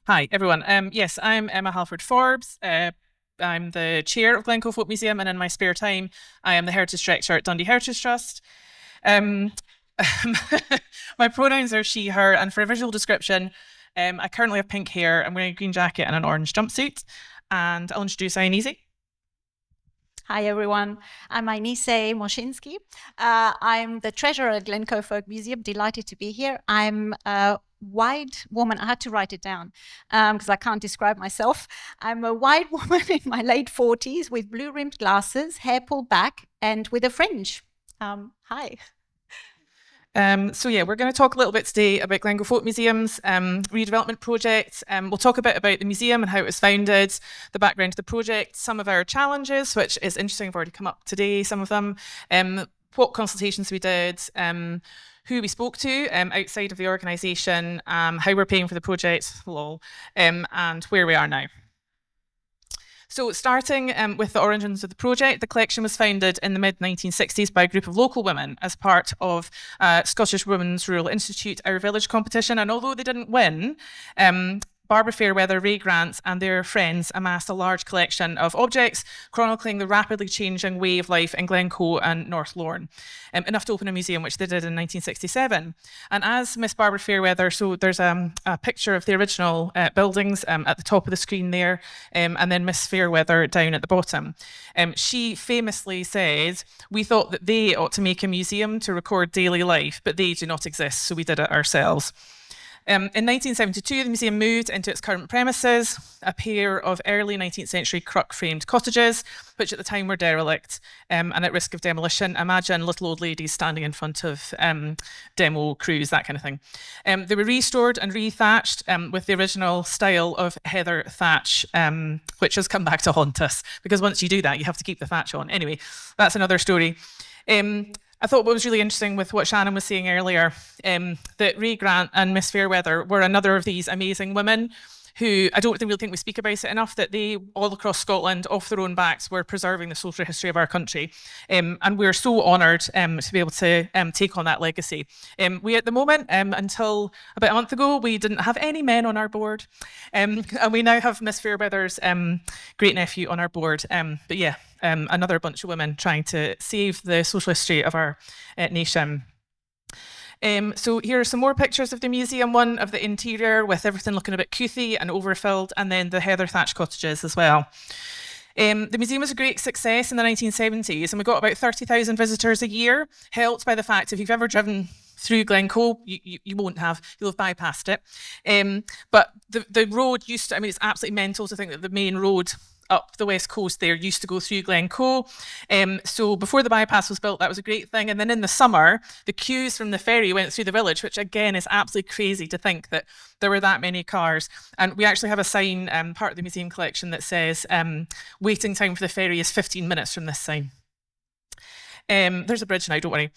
Hi, everyone. Yes, I'm Emma Halford-Forbes. I'm the chair of Glencoe Folk Museum, and in my spare time, I am the Heritage Director at Dundee Heritage Trust. Um, my pronouns are she, her, and for a visual description, I currently have pink hair, I'm wearing a green jacket and an orange jumpsuit, and I'll introduce Ainize. Hi everyone, I'm Ainize Moschynski. I'm the treasurer at Glencoe Folk Museum, delighted to be here. I'm a white woman, I had to write it down because I can't describe myself. I'm a white woman in my late 40s with blue rimmed glasses, hair pulled back and with a fringe. Hi. We're going to talk a little bit today about Glencoe Folk Museum's redevelopment project. We'll talk a bit about the museum and how it was founded, the background to the project, some of our challenges, which is interesting, have already come up today, some of them, what consultations we did, who we spoke to outside of the organisation, how we're paying for the project, and where we are now. So starting with the origins of the project, the collection was founded in the mid-1960s by a group of local women as part of Scottish Women's Rural Institute Our Village competition. And although they didn't win, Barbara Fairweather, Ray Grant and their friends amassed a large collection of objects chronicling the rapidly changing way of life in Glencoe and North Lorne, enough to open a museum, which they did in 1967. And as Miss Barbara Fairweather, so there's a picture of the original buildings at the top of the screen there, and then Miss Fairweather down at the bottom. She famously said, "We thought that they ought to make a museum to record daily life, but they do not exist, so we did it ourselves." In 1972, the museum moved into its current premises, a pair of early 19th century Cruck framed cottages, which at the time were derelict and at risk of demolition. Imagine little old ladies standing in front of demo crews, that kind of thing. They were restored and re-thatched with the original style of heather thatch, which has come back to haunt us, because once you do that, you have to keep the thatch on. Anyway, that's another story. I thought what was really interesting with what Shannon was saying earlier, that Ray Grant and Miss Fairweather were another of these amazing women who I don't really think we speak about it enough, that they, all across Scotland, off their own backs, were preserving the social history of our country. And we're so honoured to be able to take on that legacy. We, at the moment, until about a month ago, we didn't have any men on our board. And we now have Miss Fairweather's great nephew on our board. Another bunch of women trying to save the social history of our nation. So here are some more pictures of the museum, one of the interior with everything looking a bit couthy and overfilled, and then the heather thatched cottages as well. The museum was a great success in the 1970s, and we got about 30,000 visitors a year, helped by the fact if you've ever driven through Glencoe, you won't have, you'll have bypassed it. But the road used to, I mean, it's absolutely mental to think that the main road up the west coast there used to go through Glencoe. So before the bypass was built, that was a great thing. And then in the summer, the queues from the ferry went through the village, which again is absolutely crazy to think that there were that many cars. And we actually have a sign, part of the museum collection, that says waiting time for the ferry is 15 minutes from this sign. There's a bridge now, don't worry.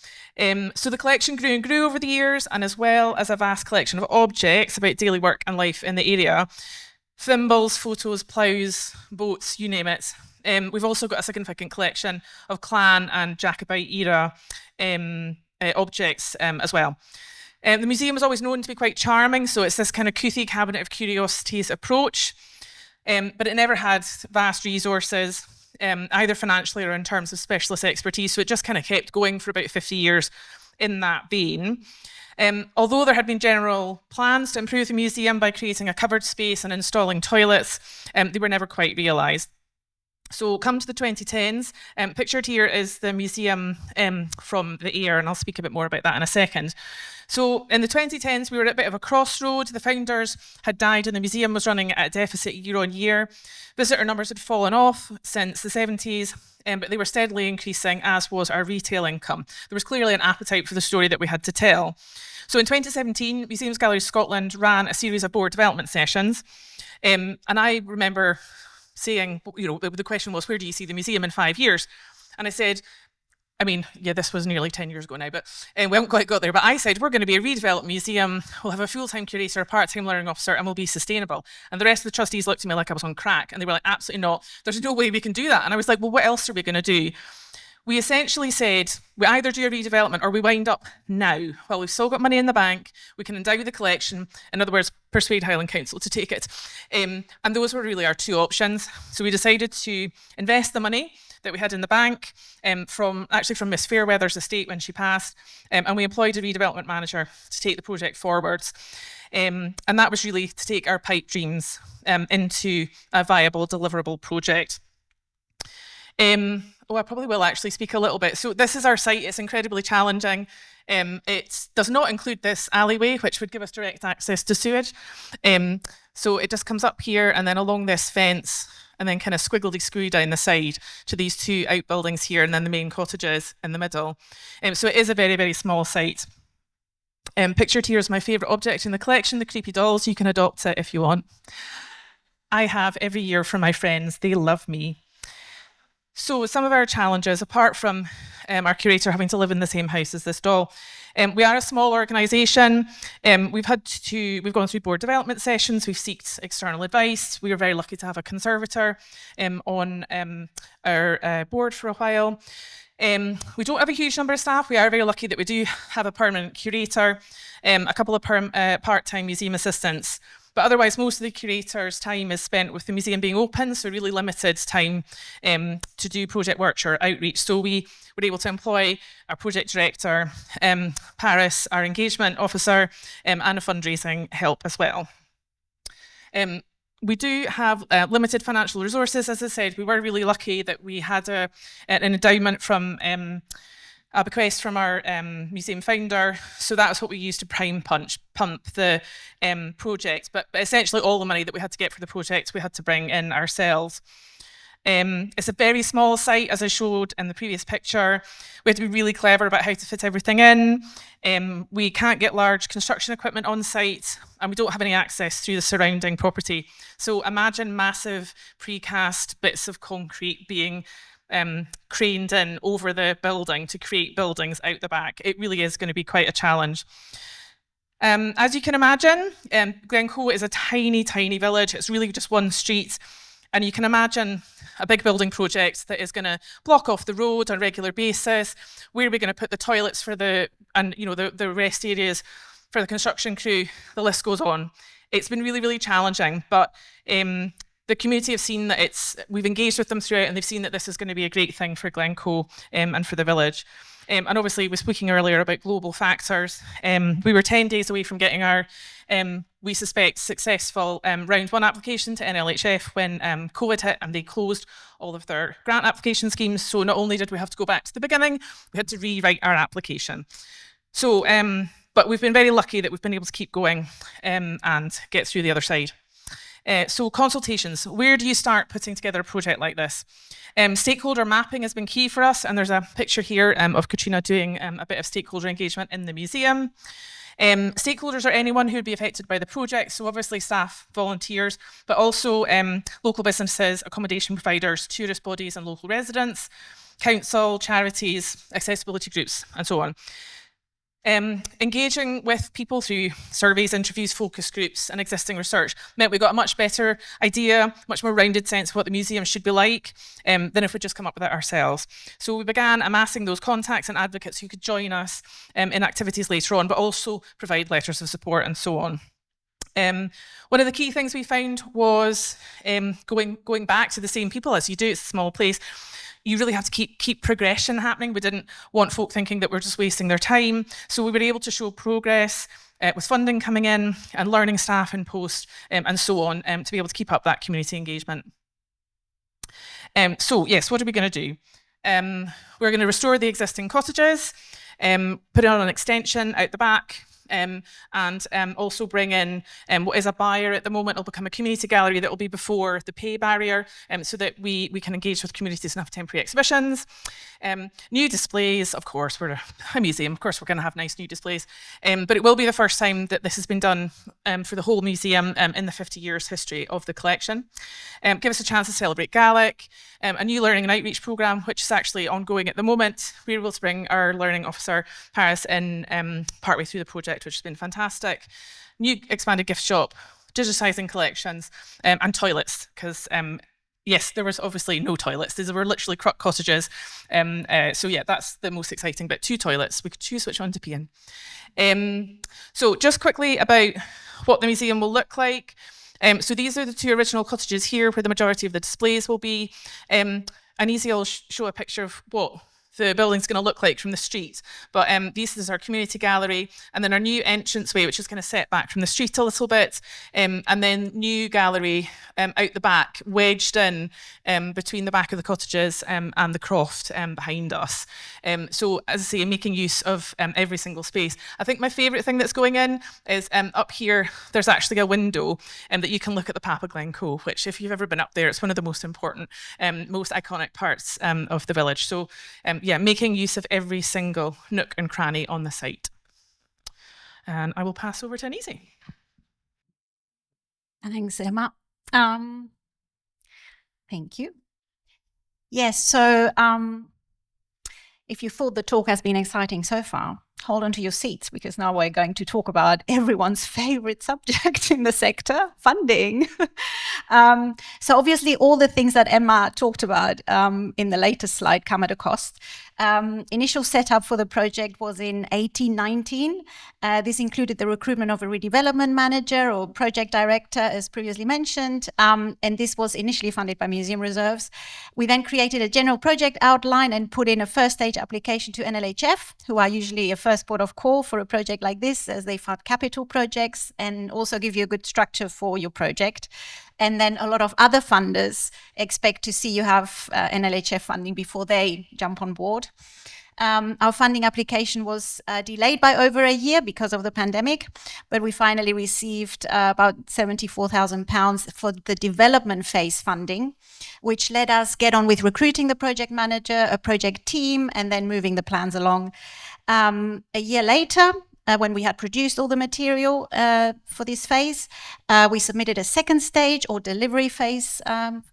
So the collection grew and grew over the years, and as well as a vast collection of objects about daily work and life in the area. Thimbles, photos, ploughs, boats, you name it. We've also got a significant collection of clan and Jacobite era objects as well. The museum is always known to be quite charming, so it's this kind of couthy cabinet of curiosities approach, but it never had vast resources, either financially or in terms of specialist expertise, so it just kind of kept going for about 50 years in that vein. Although there had been general plans to improve the museum by creating a covered space and installing toilets, they were never quite realised. So come to the 2010s, pictured here is the museum from the air, and I'll speak a bit more about that in a second. So in the 2010s, we were at a bit of a crossroad. The founders had died and the museum was running at a deficit year on year. Visitor numbers had fallen off since the 70s, but they were steadily increasing, as was our retail income. There was clearly an appetite for the story that we had to tell. So in 2017, Museums Galleries Scotland ran a series of board development sessions. And I remember saying, the question was, where do you see the museum in 5 years? And I said, this was nearly 10 years ago now, but we haven't quite got there. But I said, we're going to be a redeveloped museum. We'll have a full-time curator, a part-time learning officer, and we'll be sustainable. And the rest of the trustees looked at me like I was on crack. And they were like, absolutely not. There's no way we can do that. And I was like, well, what else are we going to do? We essentially said, we either do a redevelopment or we wind up now. While we've still got money in the bank, we can endow the collection. In other words, persuade Highland Council to take it. And those were really our two options. So we decided to invest the money that we had in the bank from Miss Fairweather's estate when she passed, and we employed a redevelopment manager to take the project forwards. And that was really to take our pipe dreams into a viable, deliverable project. I probably will actually speak a little bit. So this is our site. It's incredibly challenging. It does not include this alleyway, which would give us direct access to sewage. So it just comes up here and then along this fence and then kind of squiggledy screw down the side to these two outbuildings here and then the main cottages in the middle. So it is a very, very small site. Pictured here is my favourite object in the collection, the creepy dolls. You can adopt it if you want. I have every year for my friends. They love me. So some of our challenges, apart from our curator having to live in the same house as this doll, we are a small organisation. We've gone through board development sessions. We've sought external advice. We were very lucky to have a conservator on our board for a while. We don't have a huge number of staff. We are very lucky that we do have a permanent curator, a couple of part-time museum assistants. But otherwise, most of the curator's time is spent with the museum being open, so really limited time to do project work or outreach. So we were able to employ our project director, Paris, our engagement officer, and a fundraising help as well. We do have limited financial resources. As I said, we were really lucky that we had an endowment from a bequest from our museum founder, so that was what we used to pump the project. But essentially all the money that we had to get for the project, we had to bring in ourselves. It's a very small site, as I showed in the previous picture. We have to be really clever about how to fit everything in. We can't get large construction equipment on site, and we don't have any access through the surrounding property. So imagine massive precast bits of concrete being craned in over the building to create buildings out the back. It really is going to be quite a challenge. As you can imagine, Glencoe is a tiny, tiny village. It's really just one street. And you can imagine a big building project that is going to block off the road on a regular basis. Where are we going to put the toilets for the rest areas for the construction crew? The list goes on. It's been really, really challenging, but the community have seen that we've engaged with them throughout, and they've seen that this is going to be a great thing for Glencoe and for the village. And obviously, we were speaking earlier about global factors. We were 10 days away from getting our, we suspect, successful round one application to NLHF when COVID hit and they closed all of their grant application schemes. So not only did we have to go back to the beginning, we had to rewrite our application. So, but we've been very lucky that we've been able to keep going and get through the other side. So consultations, where do you start putting together a project like this? Stakeholder mapping has been key for us, and there's a picture here of Katrina doing a bit of stakeholder engagement in the museum. Stakeholders are anyone who would be affected by the project, so obviously staff, volunteers, but also local businesses, accommodation providers, tourist bodies and local residents, council, charities, accessibility groups, and so on. Engaging with people through surveys, interviews, focus groups and existing research meant we got a much better idea, much more rounded sense of what the museum should be like than if we just come up with it ourselves. So we began amassing those contacts and advocates who could join us in activities later on, but also provide letters of support and so on. One of the key things we found was going back to the same people as you do. It's a small place. You really have to keep progression happening. We didn't want folk thinking that we're just wasting their time. So we were able to show progress with funding coming in and learning staff in post and so on to be able to keep up that community engagement. So yes, what are we going to do? We're going to restore the existing cottages, put on an extension out the back, and also bring in what is a buyer at the moment. It'll become a community gallery that will be before the pay barrier so that we can engage with communities and have temporary exhibitions. New displays, of course, we're a museum, of course we're going to have nice new displays, but it will be the first time that this has been done for the whole museum in the 50 years history of the collection. Give us a chance to celebrate Gaelic, a new learning and outreach programme, which is actually ongoing at the moment. We're able to bring our learning officer, Paris, in partway through the project, which has been fantastic. New expanded gift shop, digitising collections, and toilets, because yes, there was obviously no toilets. These were literally Cruck cottages. So yeah, that's the most exciting bit. 2 toilets. We could choose which one to pee in. So just quickly about what the museum will look like. So these are the 2 original cottages here where the majority of the displays will be. Ainize will show a picture of what the building's going to look like from the street. But this is our community gallery, and then our new entranceway, which is kind of set back from the street a little bit, and then new gallery out the back, wedged in between the back of the cottages and the croft behind us. So as I say, making use of every single space. I think my favourite thing that's going in is up here, there's actually a window that you can look at the Papa Glencoe, which if you've ever been up there, it's one of the most important, most iconic parts of the village. So yeah, making use of every single nook and cranny on the site. And I will pass over to Ainize. Thanks, Emma. Thank you. Yes, so if you thought the talk has been exciting so far, hold on to your seats, because now we're going to talk about everyone's favorite subject in the sector, funding. So obviously all the things that Emma talked about in the latest slide come at a cost. Initial setup for the project was in 1819. This included the recruitment of a redevelopment manager or project director, as previously mentioned, and this was initially funded by museum reserves. We then created a general project outline and put in a first stage application to NLHF, who are usually a first port of call for a project like this, as they fund capital projects and also give you a good structure for your project. And then a lot of other funders expect to see you have NLHF funding before they jump on board. Our funding application was delayed by over a year because of the pandemic, but we finally received about £74,000 for the development phase funding, which let us get on with recruiting the project manager, a project team, and then moving the plans along. A year later, when we had produced all the material for this phase, we submitted a second stage or delivery phase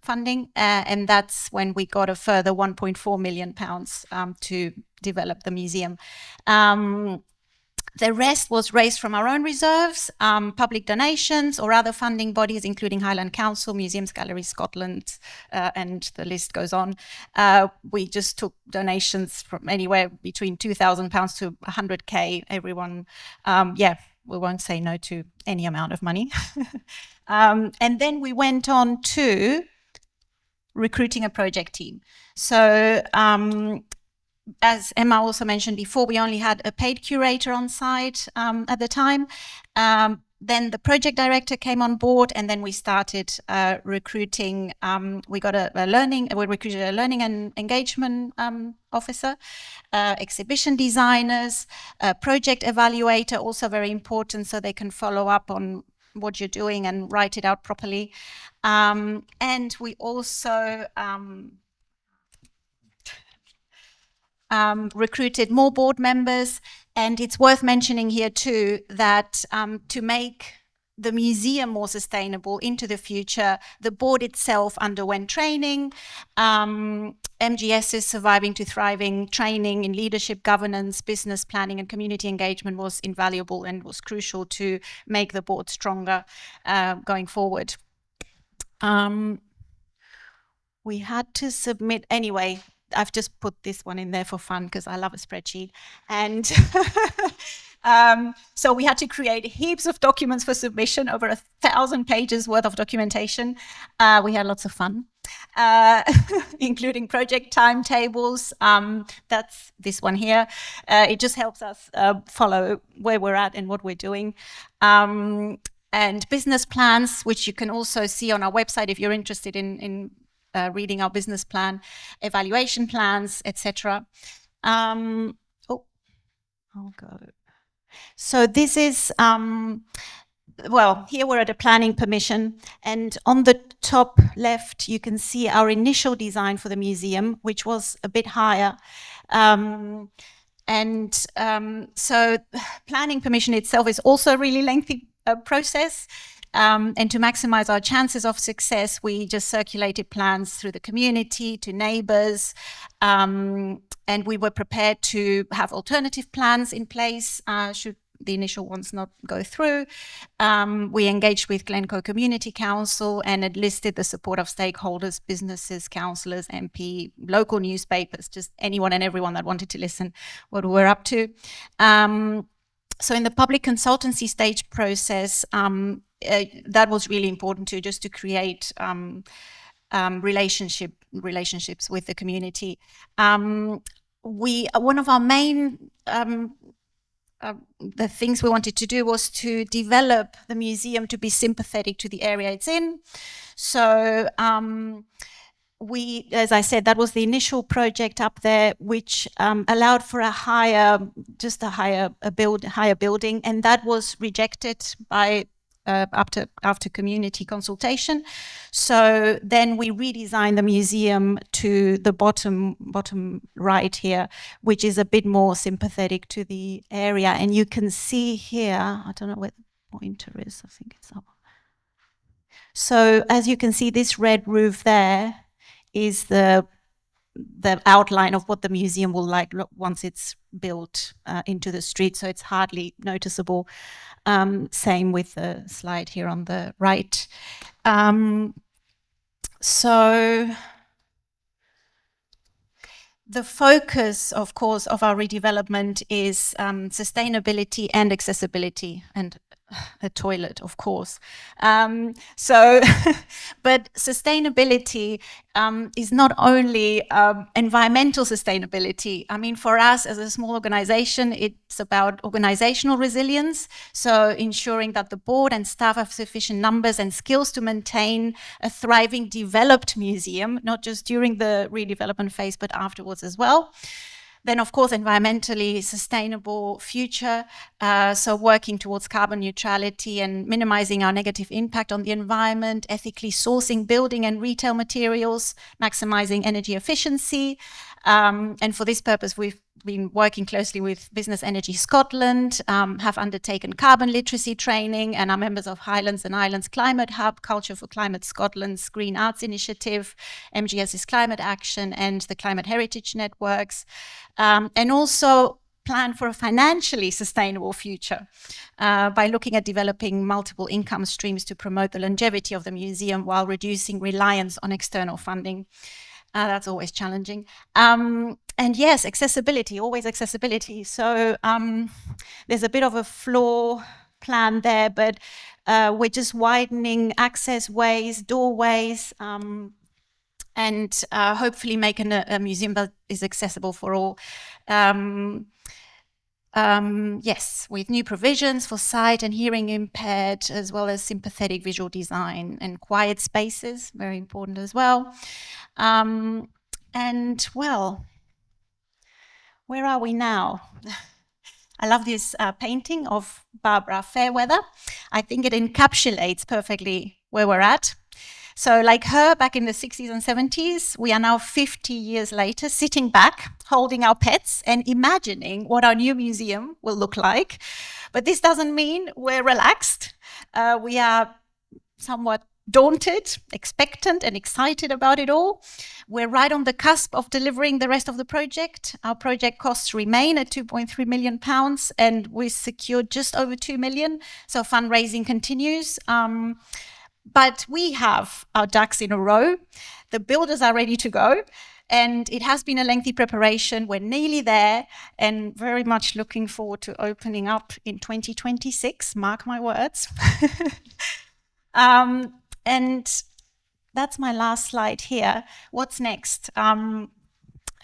funding, and that's when we got a further £1.4 million to develop the museum. The rest was raised from our own reserves, public donations or other funding bodies, including Highland Council, Museums Galleries Scotland, and the list goes on. We just took donations from anywhere between £2,000 to 100k. Everyone, yeah, we won't say no to any amount of money. And then we went on to recruiting a project team. So as Emma also mentioned before, we only had a paid curator on site at the time. Then the project director came on board, and then we started recruiting. We recruited a learning and engagement officer, exhibition designers, a project evaluator, also very important, so they can follow up on what you're doing and write it out properly. And we also recruited more board members. And it's worth mentioning here too that to make the museum more sustainable into the future, the board itself underwent training. MGS's Surviving to Thriving training in leadership, governance, business planning and community engagement was invaluable and was crucial to make the board stronger going forward. We had to submit anyway. I've just put this one in there for fun because I love a spreadsheet. And so we had to create heaps of documents for submission, over 1,000 pages worth of documentation. We had lots of fun, including project timetables. That's this one here. It just helps us follow where we're at and what we're doing. And business plans, which you can also see on our website if you're interested in reading our business plan, evaluation plans, etc. I'll go. So this is, well, here we're at a planning permission, and on the top left, you can see our initial design for the museum, which was a bit higher. So planning permission itself is also a really lengthy process. And to maximize our chances of success, we just circulated plans through the community to neighbors. And we were prepared to have alternative plans in place should the initial ones not go through. We engaged with Glencoe Community Council and enlisted the support of stakeholders, businesses, councillors, MP, local newspapers, just anyone and everyone that wanted to listen what we're up to. So in the public consultancy stage process, that was really important too, just to create relationships with the community. One of our main the things we wanted to do was to develop the museum to be sympathetic to the area it's in. So as I said, that was the initial project up there, which allowed for a higher building, and that was rejected by after community consultation. So then we redesigned the museum to the bottom right here, which is a bit more sympathetic to the area. And you can see here, I don't know where the pointer is, I think it's up. So as you can see, this red roof there is the outline of what the museum will like once it's built into the street, so it's hardly noticeable. Same with the slide here on the right. So the focus, of course, of our redevelopment is sustainability and accessibility, and a toilet, of course. But sustainability is not only environmental sustainability. I mean, for us as a small organization, it's about organizational resilience. So ensuring that the board and staff have sufficient numbers and skills to maintain a thriving, developed museum, not just during the redevelopment phase, but afterwards as well. Then, of course, environmentally sustainable future, so working towards carbon neutrality and minimizing our negative impact on the environment, ethically sourcing building and retail materials, maximizing energy efficiency. And for this purpose, we've been working closely with Business Energy Scotland, have undertaken carbon literacy training, and are members of Highlands and Islands Climate Hub, Culture for Climate Scotland's Green Arts Initiative, MGS's Climate Action, and the Climate Heritage Networks. And also plan for a financially sustainable future by looking at developing multiple income streams to promote the longevity of the museum while reducing reliance on external funding. That's always challenging. And yes, accessibility, always accessibility. So there's a bit of a floor plan there, but we're just widening access ways, doorways, and hopefully making a museum that is accessible for all. Yes, with new provisions for sight and hearing impaired, as well as sympathetic visual design and quiet spaces, very important as well. And well, where are we now? I love this painting of Barbara Fairweather. I think it encapsulates perfectly where we're at. So like her back in the 60s and 70s, we are now 50 years later sitting back, holding our pets and imagining what our new museum will look like. But this doesn't mean we're relaxed. We are somewhat daunted, expectant and excited about it all. We're right on the cusp of delivering the rest of the project. Our project costs remain at £2.3 million and we secured just over 2 million. So fundraising continues. But we have our ducks in a row. The builders are ready to go. And it has been a lengthy preparation. We're nearly there and very much looking forward to opening up in 2026. Mark my words. And that's my last slide here. What's next?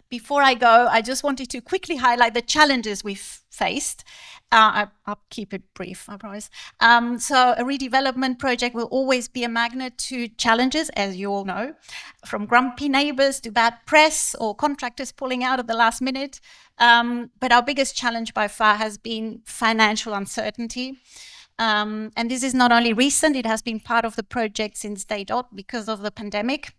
Before I go, I just wanted to quickly highlight the challenges we've faced. I'll keep it brief, I promise. So a redevelopment project will always be a magnet to challenges, as you all know, from grumpy neighbors to bad press or contractors pulling out at the last minute. But our biggest challenge by far has been financial uncertainty. And this is not only recent, it has been part of the project since day dot because of the pandemic.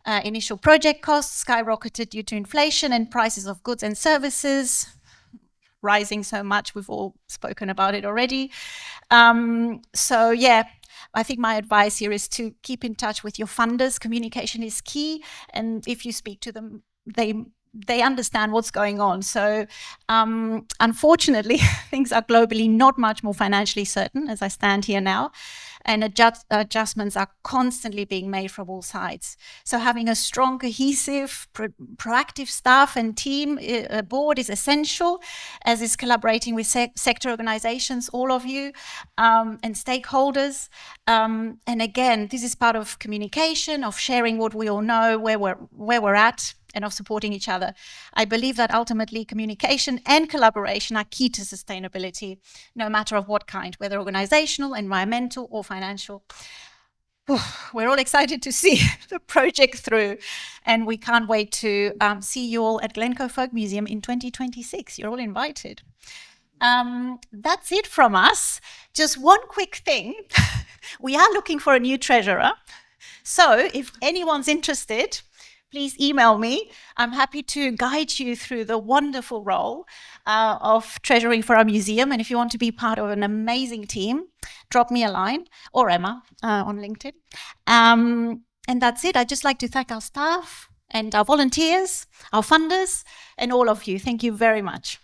Initial project costs skyrocketed due to inflation and prices of goods and services rising so much. We've all spoken about it already. So yeah, I think my advice here is to keep in touch with your funders. Communication is key. And if you speak to them, they they understand what's going on. So unfortunately, things are globally not much more financially certain as I stand here now. And adjustments are constantly being made from all sides. So having a strong, cohesive, proactive staff and team board is essential, as is collaborating with sector organizations, all of you, and stakeholders. And again, this is part of communication, of sharing what we all know, where we're at, and of supporting each other. I believe that ultimately communication and collaboration are key to sustainability, no matter of what kind, whether organizational, environmental, or financial. We're all excited to see the project through, and we can't wait to see you all at Glencoe Folk Museum in 2026. You're all invited. That's it from us. Just one quick thing. We are looking for a new treasurer. So if anyone's interested, please email me. I'm happy to guide you through the wonderful role of treasuring for our museum. And if you want to be part of an amazing team, drop me a line, or Emma on LinkedIn. And that's it. I'd just like to thank our staff and our volunteers, our funders, and all of you. Thank you very much.